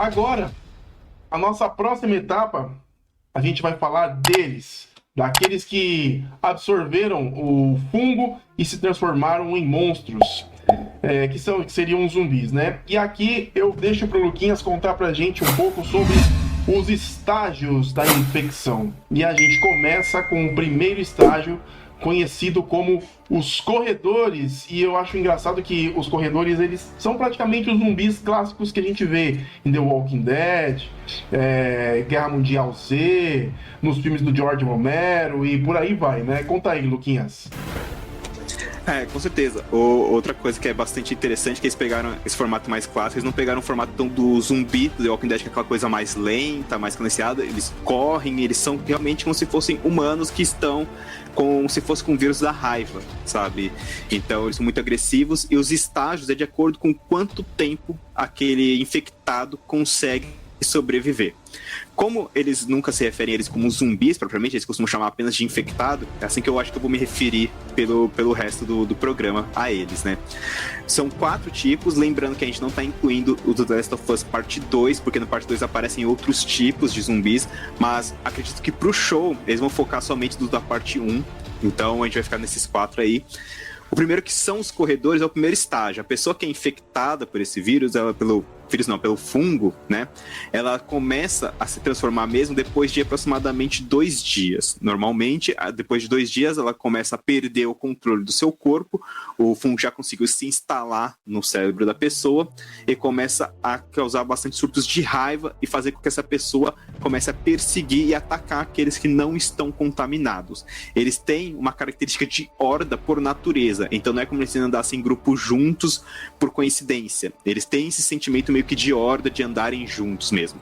Agora, a nossa próxima etapa, a gente vai falar deles, daqueles que absorveram o fungo e se transformaram em monstros, que seriam zumbis, né? E aqui eu deixo pro Luquinhas contar pra gente um pouco sobre os estágios da infecção. E a gente começa com o primeiro estágio, conhecido como os corredores, e eu acho engraçado que os corredores, eles são praticamente os zumbis clássicos que a gente vê em The Walking Dead, Guerra Mundial Z, nos filmes do George Romero e por aí vai, né? Conta aí, Luquinhas. Com certeza. Outra coisa que é bastante interessante é que eles pegaram esse formato mais clássico, eles não pegaram o formato tão do zumbi, do The Walking Dead, que é aquela coisa mais lenta, mais cadenciada. Eles correm, eles são realmente como se fossem humanos que estão como se fosse com o vírus da raiva, sabe? Então eles são muito agressivos e os estágios é de acordo com quanto tempo aquele infectado consegue sobreviver. Como eles nunca se referem a eles como zumbis, propriamente, eles costumam chamar apenas de infectado, é assim que eu acho que eu vou me referir pelo resto do programa a eles, né? São 4 tipos, lembrando que a gente não tá incluindo o do The Last of Us Parte 2, porque no Parte 2 aparecem outros tipos de zumbis, mas acredito que pro show eles vão focar somente do da Parte 1, então a gente vai ficar nesses 4 aí. O primeiro que são os corredores é o primeiro estágio. A pessoa que é infectada por esse vírus, pelo fungo, né? Ela começa a se transformar mesmo depois de aproximadamente 2 dias. Normalmente, depois de 2 dias, ela começa a perder o controle do seu corpo. O fungo já conseguiu se instalar no cérebro da pessoa e começa a causar bastante surtos de raiva e fazer com que essa pessoa comece a perseguir e atacar aqueles que não estão contaminados. Eles têm uma característica de horda por natureza, então não é como eles andassem em grupo juntos por coincidência. Eles têm esse sentimento meio que de horda, de andarem juntos mesmo.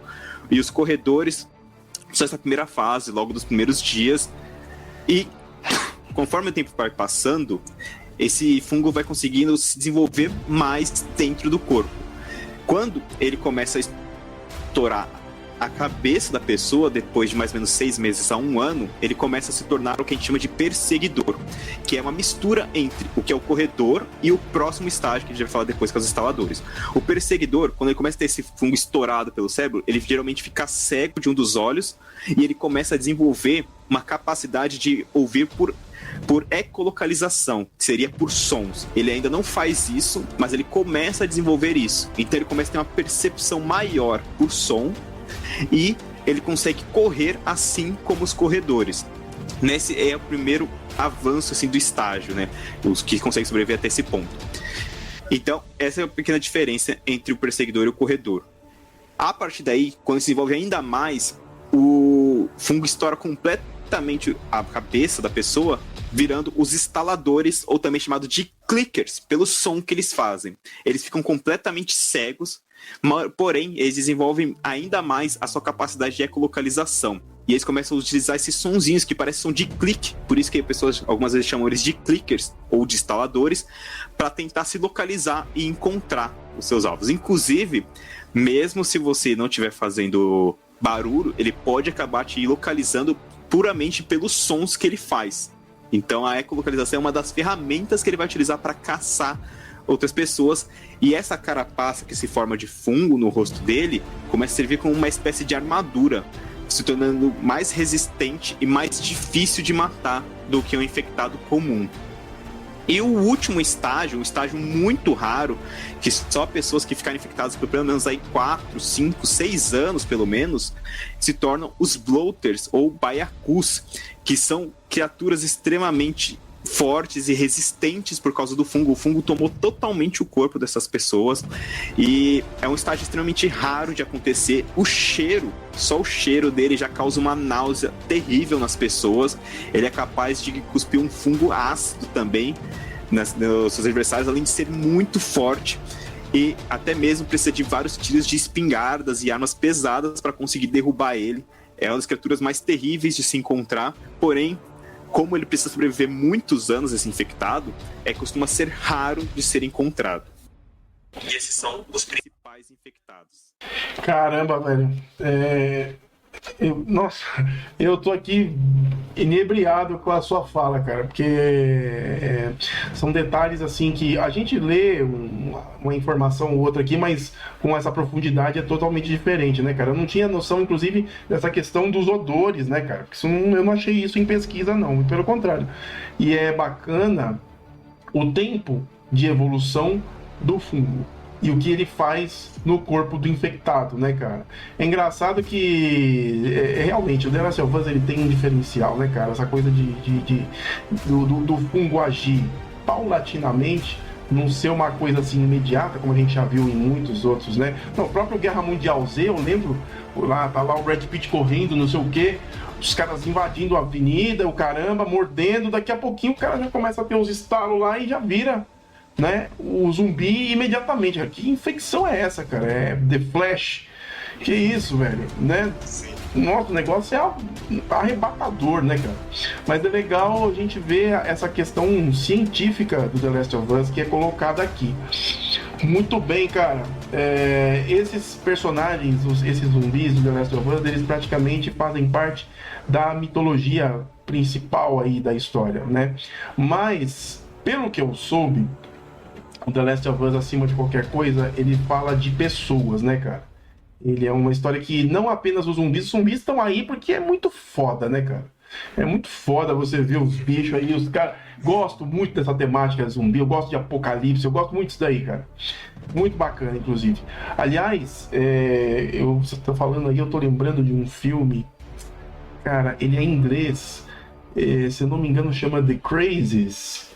E os corredores são essa primeira fase, logo dos primeiros dias, e conforme o tempo vai passando, esse fungo vai conseguindo se desenvolver mais dentro do corpo. Quando ele começa a estourar a cabeça da pessoa, depois de mais ou menos 6 meses a 1 ano, ele começa a se tornar o que a gente chama de perseguidor, que é uma mistura entre o que é o corredor e o próximo estágio, que a gente vai falar depois com os instaladores. O perseguidor, quando ele começa a ter esse fungo estourado pelo cérebro, ele geralmente fica cego de um dos olhos e ele começa a desenvolver uma capacidade de ouvir por ecolocalização, que seria por sons. Ele ainda não faz isso, mas ele começa a desenvolver isso. Então ele começa a ter uma percepção maior por som e ele consegue correr assim como os corredores. Nesse é o primeiro avanço assim, do estágio, né? Os que conseguem sobreviver até esse ponto. Então, essa é a pequena diferença entre o perseguidor e o corredor. A partir daí, quando se desenvolve ainda mais, o fungo estoura completamente a cabeça da pessoa, virando os instaladores, ou também chamado de clickers, pelo som que eles fazem. Eles ficam completamente cegos, porém, eles desenvolvem ainda mais a sua capacidade de ecolocalização. E eles começam a utilizar esses sonzinhos que parecem som de clique, por isso que as pessoas algumas vezes chamam eles de clickers ou de instaladores, para tentar se localizar e encontrar os seus alvos. Inclusive, mesmo se você não estiver fazendo barulho, ele pode acabar te localizando puramente pelos sons que ele faz. Então a ecolocalização é uma das ferramentas que ele vai utilizar para caçar outras pessoas, e essa carapaça que se forma de fungo no rosto dele começa a servir como uma espécie de armadura, se tornando mais resistente e mais difícil de matar do que um infectado comum. E o último estágio, um estágio muito raro, que só pessoas que ficarem infectadas por pelo menos aí 4, 5, 6 anos pelo menos, se tornam os bloaters ou baiacus, que são criaturas extremamente fortes e resistentes por causa do fungo. O fungo tomou totalmente o corpo dessas pessoas e é um estágio extremamente raro de acontecer. O cheiro, só o cheiro dele já causa uma náusea terrível nas pessoas. Ele é capaz de cuspir um fungo ácido também nos seus adversários, além de ser muito forte, e até mesmo precisa de vários tiros de espingardas e armas pesadas para conseguir derrubar ele. É uma das criaturas mais terríveis de se encontrar, porém, como ele precisa sobreviver muitos anos esse infectado, costuma ser raro de ser encontrado. E esses são os principais infectados. Caramba, velho. Nossa, eu tô aqui inebriado com a sua fala, cara, porque são detalhes assim que a gente lê uma informação ou outra aqui, mas com essa profundidade é totalmente diferente, né, cara? Eu não tinha noção, inclusive, dessa questão dos odores, né, cara? Porque eu não achei isso em pesquisa, não, muito pelo contrário. E é bacana o tempo de evolução do fungo e o que ele faz no corpo do infectado, né, cara? É engraçado que realmente o The Last of Us ele tem um diferencial, né, cara? Essa coisa do fungo agir paulatinamente, não ser uma coisa assim imediata, como a gente já viu em muitos outros, né? Não, o próprio Guerra Mundial Z, eu lembro, tá lá o Brad Pitt correndo, não sei o quê, os caras invadindo a avenida, o caramba, mordendo, daqui a pouquinho o cara já começa a ter uns estalos lá e já vira, né, o zumbi imediatamente. Que infecção é essa, cara? É The Flash. Que isso, velho, né? Nossa, o negócio é arrebatador, né, cara? Mas é legal a gente ver essa questão científica do The Last of Us que é colocada aqui. Muito bem, cara. Esses personagens, esses zumbis do The Last of Us, eles praticamente fazem parte da mitologia principal aí da história, né? Mas, pelo que eu soube, o The Last of Us, acima de qualquer coisa, ele fala de pessoas, né, cara? Ele é uma história que não apenas os zumbis estão aí porque é muito foda, né, cara? É muito foda você ver os bichos aí, os caras. Gosto muito dessa temática zumbi, eu gosto de apocalipse, eu gosto muito disso daí, cara. Muito bacana, inclusive. Aliás, você tá falando aí, eu tô lembrando de um filme, cara, ele é em inglês, se eu não me engano chama The Crazies.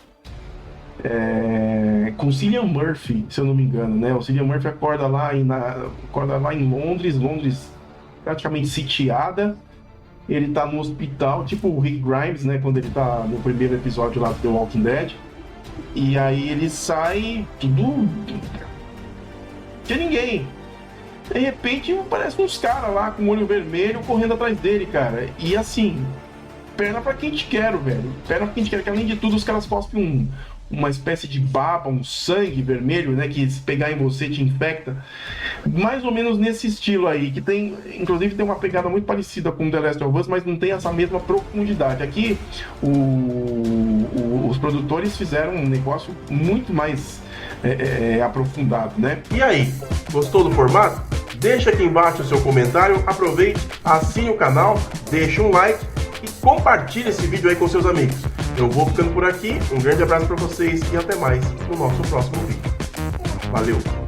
Com Cillian Murphy, se eu não me engano, né? O Cillian Murphy acorda lá em Londres praticamente sitiada. Ele tá no hospital, tipo o Rick Grimes, né? Quando ele tá no primeiro episódio lá do The Walking Dead. E aí ele sai, tudo. Tinha ninguém. De repente aparece uns caras lá com o olho vermelho correndo atrás dele, cara. E assim, perna pra quem te quero, velho. Perna pra quem te quero, que além de tudo os caras cospem uma espécie de baba, um sangue vermelho, né, que se pegar em você te infecta. Mais ou menos nesse estilo aí, que tem, inclusive tem uma pegada muito parecida com The Last of Us, mas não tem essa mesma profundidade. Aqui, os produtores fizeram um negócio muito mais aprofundado, né? E aí, gostou do formato? Deixa aqui embaixo o seu comentário, aproveite, assine o canal, deixe um like e compartilhe esse vídeo aí com seus amigos. Eu vou ficando por aqui, um grande abraço para vocês e até mais no nosso próximo vídeo. Valeu!